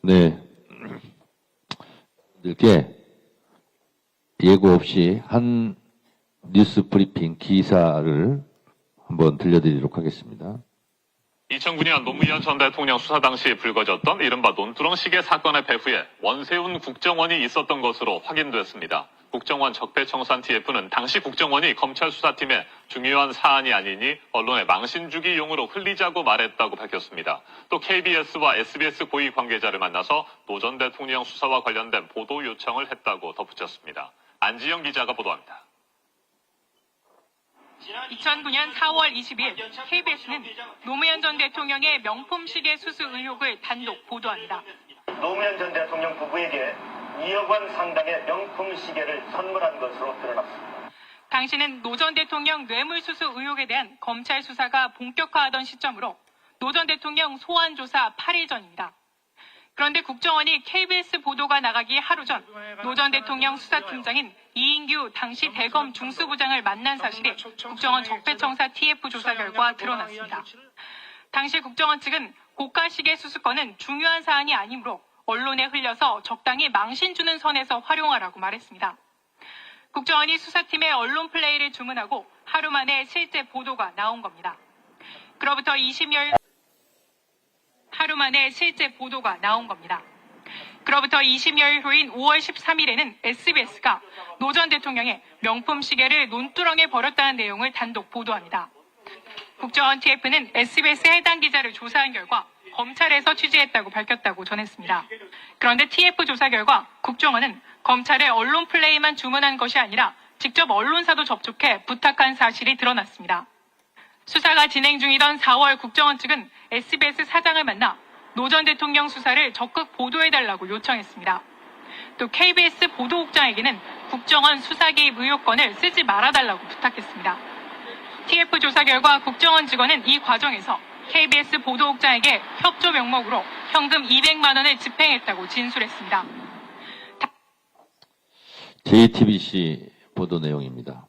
네. 이렇게 예고 없이 한 뉴스 브리핑 기사를 한번 들려드리도록 하겠습니다. 2009년 노무현 전 대통령 수사 당시 불거졌던 이른바 논두렁 시계 사건의 배후에 원세훈 국정원이 있었던 것으로 확인됐습니다. 국정원 적폐청산 TF는 당시 국정원이 검찰 수사팀의 중요한 사안이 아니니 언론에 망신 주기 용으로 흘리자고 말했다고 밝혔습니다. 또 KBS와 SBS 고위 관계자를 만나서 노 전 대통령 수사와 관련된 보도 요청을 했다고 덧붙였습니다. 안지영 기자가 보도합니다. 2009년 4월 20일 KBS는 노무현 전 대통령의 명품 시계 수수 의혹을 단독 보도합니다. 노무현 전 대통령 부부에게 2억 원 상당의 명품 시계를 선물한 것으로 드러났습니다. 당시는 노 전 대통령 뇌물수수 의혹에 대한 검찰 수사가 본격화하던 시점으로 노 전 대통령 소환 조사 8일 전입니다. 그런데 국정원이 KBS 보도가 나가기 하루 전 노 전 대통령 수사팀장인 이인규 당시 대검 중수부장을 만난 사실이 국정원 적폐청사 TF 조사 결과 드러났습니다. 당시 국정원 측은 고가 시계 수수권은 중요한 사안이 아니므로 언론에 흘려서 적당히 망신 주는 선에서 활용하라고 말했습니다. 국정원이 수사팀의 언론 플레이를 주문하고 하루 만에 실제 보도가 나온 겁니다. 그로부터 20여일 후인 5월 13일에는 SBS가 노 전 대통령의 명품 시계를 논두렁에 버렸다는 내용을 단독 보도합니다. 국정원 TF는 SBS의 해당 기자를 조사한 결과 검찰에서 취재했다고 밝혔다고 전했습니다. 그런데 TF 조사 결과 국정원은 검찰의 언론 플레이만 주문한 것이 아니라 직접 언론사도 접촉해 부탁한 사실이 드러났습니다. 수사가 진행 중이던 4월 국정원 측은 SBS 사장을 만나 노 전 대통령 수사를 적극 보도해달라고 요청했습니다. 또 KBS 보도국장에게는 국정원 수사 개입 의혹권을 쓰지 말아달라고 부탁했습니다. TF 조사 결과 국정원 직원은 이 과정에서 KBS 보도국장에게 협조 명목으로 현금 200만 원을 집행했다고 진술했습니다. JTBC 보도 내용입니다.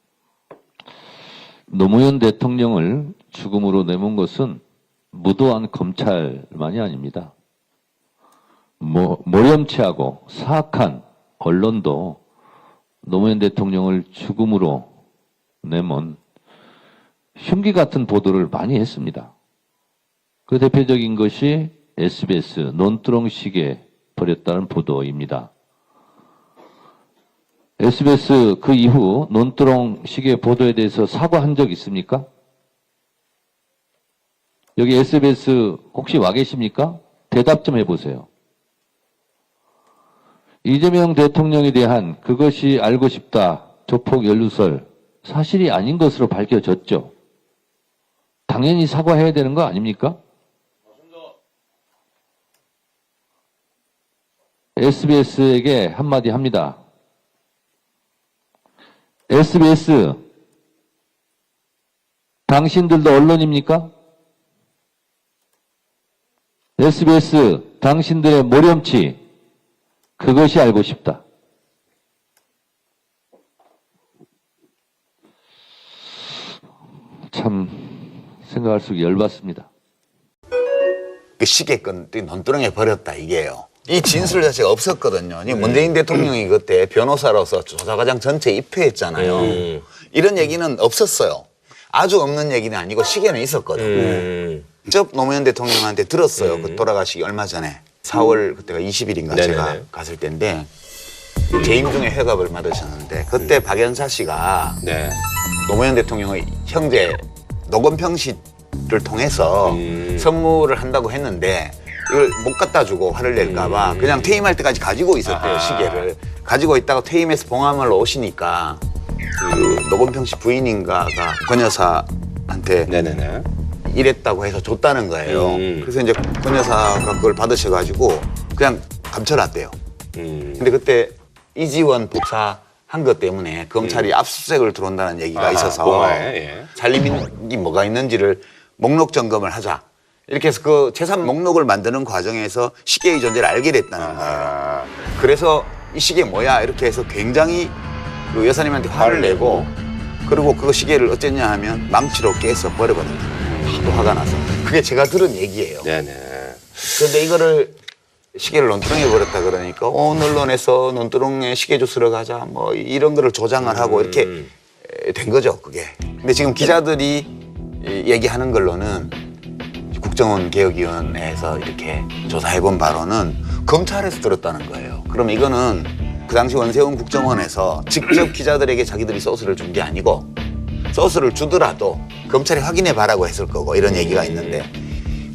노무현 대통령을 죽음으로 내몬 것은 무도한 검찰만이 아닙니다. 모렴치하고 사악한 언론도 노무현 대통령을 죽음으로 내몬 흉기 같은 보도를 많이 했습니다. 그 대표적인 것이 SBS 논두렁 시계 버렸다는 보도입니다. SBS 그 이후 논두렁 시계 보도에 대해서 사과한 적 있습니까? 여기 SBS 혹시 와 계십니까? 대답 좀 해보세요. 이재명 대통령에 대한 그것이 알고 싶다 조폭 연루설 사실이 아닌 것으로 밝혀졌죠. 당연히 사과해야 되는 거 아닙니까? SBS에게 한마디 합니다. SBS, 당신들도 언론입니까? SBS, 당신들의 모렴치, 그것이 알고 싶다. 참 생각할수록 열받습니다. 그 시계건 논두렁에 버렸다 이게요. 이 진술 자체가 없었거든요. 문재인 대통령이 그때 변호사로서 조사과정 전체에 입회했잖아요. 이런 얘기는 없었어요. 아주 없는 얘기는 아니고 시계는 있었거든요. 직접 노무현 대통령한테 들었어요. 그 돌아가시기 얼마 전에 4월 그때가 20일인가 제가 갔을 때인데 재임 중에 회갑을 받으셨는데 그때 박연사 씨가 노무현 대통령의 형제 노건평 씨를 통해서 선물을 한다고 했는데 이걸 못 갖다 주고 화를 낼까봐 그냥 퇴임할 때까지 가지고 있었대요. 시계를 가지고 있다가 퇴임해서 봉화마을로 오시니까 그 노건평 씨 부인인가가 권 여사한테 이랬다고 해서 줬다는 거예요. 그래서 이제 권 여사가 그걸 받으셔가지고 그냥 감춰놨대요. 근데 그때 이지원 복사한 것 때문에 검찰이 압수수색을 들어온다는 얘기가 있어서 잘림이 뭐가 있는지를 목록 점검을 하자. 이렇게 해서 그 재산 목록을 만드는 과정에서 시계의 존재를 알게 됐다는 거예요. 그래서 이 시계 뭐야 이렇게 해서 굉장히 그 여사님한테 화를 내고 그리고 그 시계를 어쨌냐 하면 망치로 깨서 버려버렸다. 하도 화가 나서. 그게 제가 들은 얘기예요. 그런데 이거를 시계를 논두렁에 버렸다 그러니까 온 언론에서 논두렁에 시계 주스러 가자 뭐 이런 거를 조장을 하고 이렇게 된 거죠, 그게. 근데 지금 기자들이 얘기하는 걸로는 국정원 개혁위원회에서 이렇게 조사해본 바로는 검찰에서 들었다는 거예요. 그럼 이거는 그 당시 원세훈 국정원에서 직접 기자들에게 자기들이 소스를 준 게 아니고 소스를 주더라도 검찰이 확인해 봐라고 했을 거고 이런 얘기가 있는데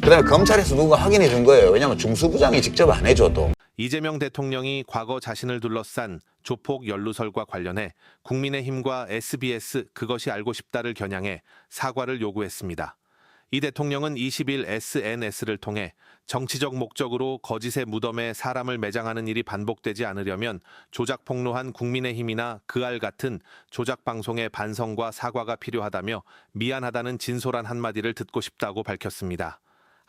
그다음에 검찰에서 누가 확인해 준 거예요. 왜냐하면 중수부장이 직접 안 해줘도. 이재명 대통령이 과거 자신을 둘러싼 조폭 연루설과 관련해 국민의힘과 SBS 그것이 알고 싶다를 겨냥해 사과를 요구했습니다. 이 대통령은 20일 SNS를 통해 정치적 목적으로 거짓의 무덤에 사람을 매장하는 일이 반복되지 않으려면 조작 폭로한 국민의힘이나 그알 같은 조작 방송의 반성과 사과가 필요하다며 미안하다는 진솔한 한마디를 듣고 싶다고 밝혔습니다.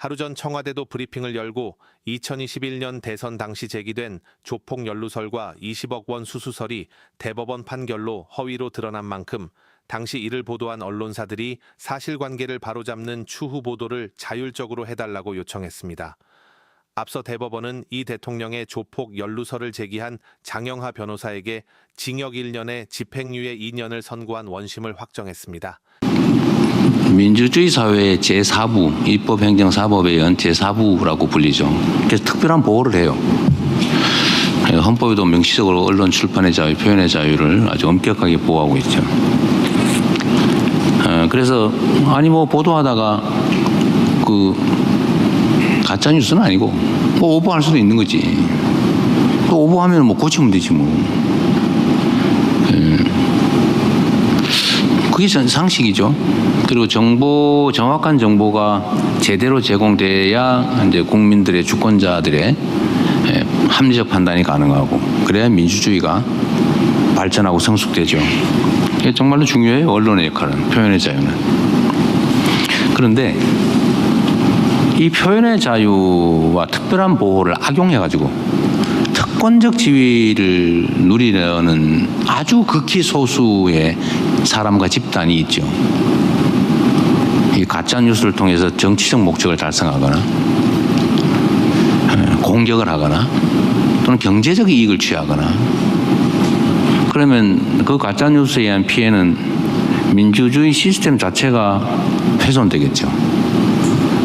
하루 전 청와대도 브리핑을 열고 2021년 대선 당시 제기된 조폭 연루설과 20억 원 수수설이 대법원 판결로 허위로 드러난 만큼 당시 이를 보도한 언론사들이 사실관계를 바로잡는 추후 보도를 자율적으로 해달라고 요청했습니다. 앞서 대법원은 이 대통령의 조폭 연루설을 제기한 장영하 변호사에게 징역 1년에 집행유예 2년을 선고한 원심을 확정했습니다. 민주주의 사회의 제4부, 입법행정사법에 의한 제4부라고 불리죠. 그래서 특별한 보호를 해요. 헌법에도 명시적으로 언론 출판의 자유, 표현의 자유를 아주 엄격하게 보호하고 있죠. 그래서 아니 뭐 보도하다가 그 가짜 뉴스는 아니고 뭐 오버할 수도 있는 거지. 또 오버하면 뭐 고치면 되지 뭐. 그게 상식이죠. 그리고 정확한 정보가 제대로 제공돼야 이제 국민들의 주권자들의 합리적 판단이 가능하고 그래야 민주주의가 발전하고 성숙되죠. 이게 정말로 중요해요. 언론의 역할은, 표현의 자유는. 그런데 이 표현의 자유와 특별한 보호를 악용해가지고 특권적 지위를 누리려는 아주 극히 소수의 사람과 집단이 있죠. 이 가짜 뉴스를 통해서 정치적 목적을 달성하거나 공격을 하거나 또는 경제적 이익을 취하거나 그러면 그 가짜 뉴스에 의한 피해는 민주주의 시스템 자체가 훼손되겠죠.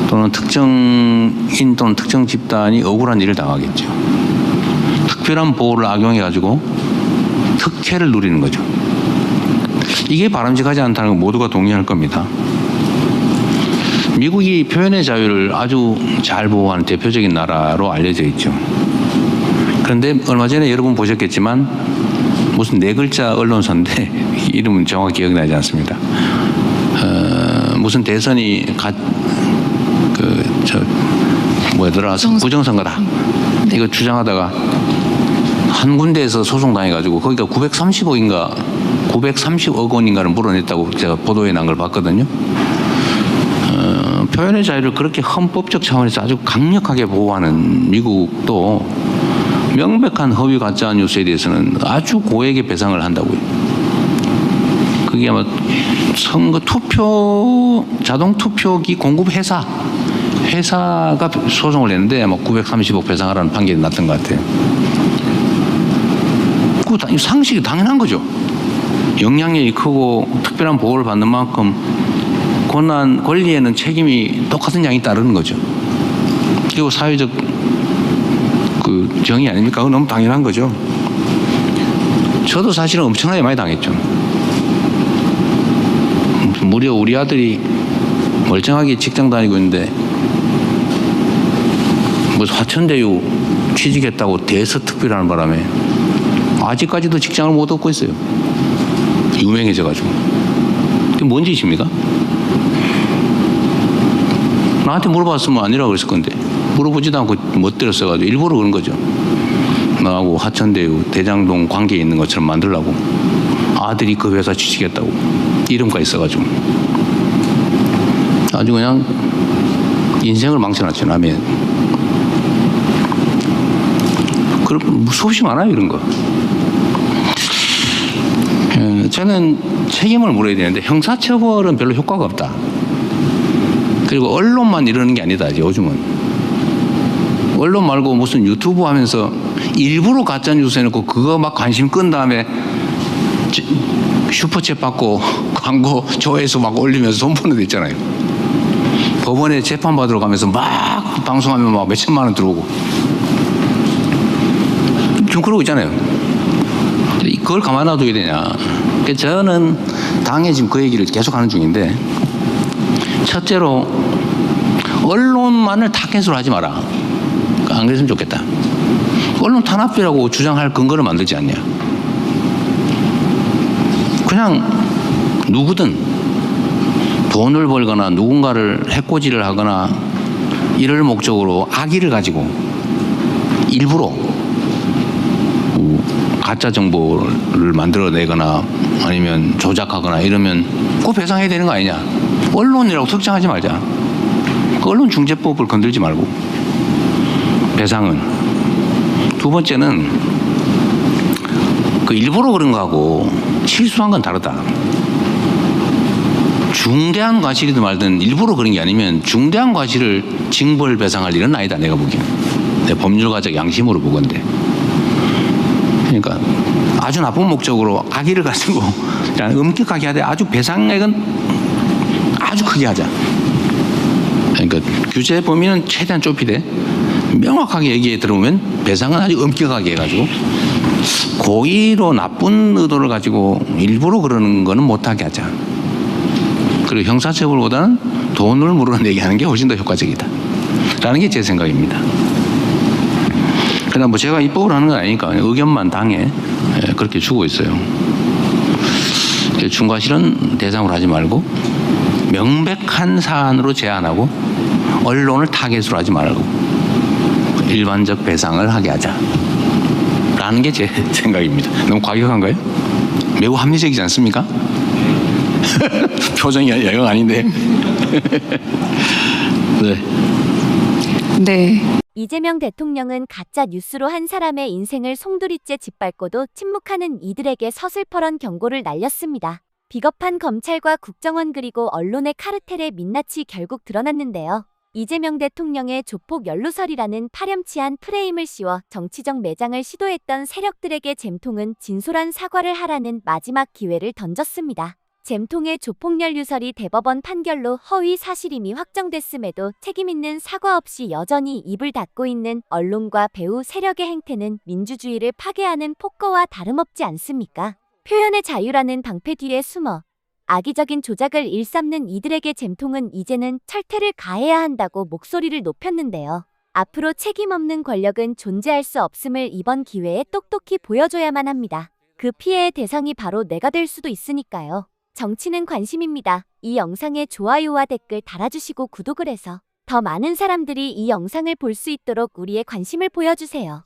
또는 특정인 또는 특정 집단이 억울한 일을 당하겠죠. 특별한 보호를 악용해가지고 특혜를 누리는 거죠. 이게 바람직하지 않다는 건 모두가 동의할 겁니다. 미국이 표현의 자유를 아주 잘 보호하는 대표적인 나라로 알려져 있죠. 그런데 얼마 전에 여러분 보셨겠지만 무슨 4글자 언론사인데 이름은 정확히 기억이 나지 않습니다. 무슨 대선이 뭐더라 부정선거다 이거 주장하다가 한 군데에서 소송당해가지고 거기가 930억 원인가를 물어냈다고 제가 보도에 난 걸 봤거든요. 표현의 자유를 그렇게 헌법적 차원에서 아주 강력하게 보호하는 미국도 명백한 허위 가짜 뉴스에 대해서는 아주 고액의 배상을 한다고요. 그게 아마 선거 투표 자동 투표기 공급 회사가 소송을 했는데 아마 930억 배상하라는 판결이 났던 것 같아요. 그 상식이 당연한 거죠. 영향력이 크고 특별한 보호를 받는 만큼 권리에는 책임이 똑같은 양이 따르는 거죠. 그리고 사회적 그 정의 아닙니까? 그건 너무 당연한 거죠. 저도 사실은 엄청나게 많이 당했죠. 무려 우리 아들이 멀쩡하게 직장 다니고 있는데 뭐 화천대유 취직했다고 대서특필하는 바람에 아직까지도 직장을 못 얻고 있어요. 유명해져가지고. 그게 뭔 짓입니까? 나한테 물어봤으면 아니라고 그랬을 건데 물어보지도 않고 못 들었어가지고 일부러 그런 거죠. 나하고 화천대유 대장동 관계에 있는 것처럼 만들려고 아들이 그 회사 취직했다고 이름까지 있어가지고 아주 그냥 인생을 망쳐놨죠. 남의 그럼 수없이 많아요 이런 거. 저는 책임을 물어야 되는데 형사처벌은 별로 효과가 없다. 그리고 언론만 이러는 게 아니다. 요즘은 언론 말고 무슨 유튜브 하면서 일부러 가짜뉴스 해놓고 그거 막 관심 끈 다음에 슈퍼챗 받고 광고 조회수 막 올리면서 돈 버는 데 있잖아요. 법원에 재판 받으러 가면서 막 방송하면 막 몇천만 원 들어오고. 좀 그러고 있잖아요. 그걸 가만 놔둬야 되냐. 그러니까 저는 당에 지금 그 얘기를 계속 하는 중인데, 첫째로 언론만을 타겟으로 하지 마라. 안 그랬으면 좋겠다. 언론 탄압이라고 주장할 근거를 만들지 않냐. 그냥 누구든 돈을 벌거나 누군가를 해코지를 하거나 이럴 목적으로 악의를 가지고 일부러 가짜 정보를 만들어내거나 아니면 조작하거나 이러면 꼭 배상해야 되는 거 아니냐. 언론이라고 특정하지 말자. 그 언론중재법을 건들지 말고. 배상은. 두 번째는 그 일부러 그런 거하고 실수한 건 다르다. 중대한 과실이든 말든 일부러 그런 게 아니면 중대한 과실을 징벌 배상할 일은 아니다. 내가 보기엔. 내 법률가적 양심으로 보건데. 그러니까 아주 나쁜 목적으로 악의를 가지고 엄격하게 하되 아주 배상액은 아주 크게 하자. 그러니까 규제 범위는 최대한 좁히되 명확하게 얘기해 들어오면 배상은 아주 엄격하게 해가지고 고의로 나쁜 의도를 가지고 일부러 그러는 거는 못하게 하자. 그리고 형사처벌보다는 돈을 물어내게 하는 게 훨씬 더 효과적이다. 라는 게 제 생각입니다. 그러나 뭐 제가 입법을 하는 건 아니니까 의견만 당에 그렇게 주고 있어요. 중과실은 대상으로 하지 말고 명백한 사안으로 제한하고 언론을 타겟으로 하지 말고 일반적 배상을 하게 하자. 라는 게 제 생각입니다. 너무 과격한가요? 매우 합리적이지 않습니까? 표정이 영 아닌데. 네. 네. 이재명 대통령은 가짜 뉴스로 한 사람의 인생을 송두리째 짓밟고도 침묵하는 이들에게 서슬퍼런 경고를 날렸습니다. 비겁한 검찰과 국정원 그리고 언론의 카르텔의 민낯이 결국 드러났는데요. 이재명 대통령의 조폭 연루설이라는 파렴치한 프레임을 씌워 정치적 매장을 시도했던 세력들에게 잼통은 진솔한 사과를 하라는 마지막 기회를 던졌습니다. 잼통의 조폭 연루설이 대법원 판결로 허위 사실임이 확정됐음에도 책임있는 사과 없이 여전히 입을 닫고 있는 언론과 배후 세력의 행태는 민주주의를 파괴하는 폭거와 다름없지 않습니까? 표현의 자유라는 방패 뒤에 숨어 악의적인 조작을 일삼는 이들에게 잼통은 이제는 철퇴를 가해야 한다고 목소리를 높였는데요. 앞으로 책임 없는 권력은 존재할 수 없음을 이번 기회에 똑똑히 보여줘야만 합니다. 그 피해의 대상이 바로 내가 될 수도 있으니까요. 정치는 관심입니다. 이 영상에 좋아요와 댓글 달아주시고 구독을 해서 더 많은 사람들이 이 영상을 볼 수 있도록 우리의 관심을 보여주세요.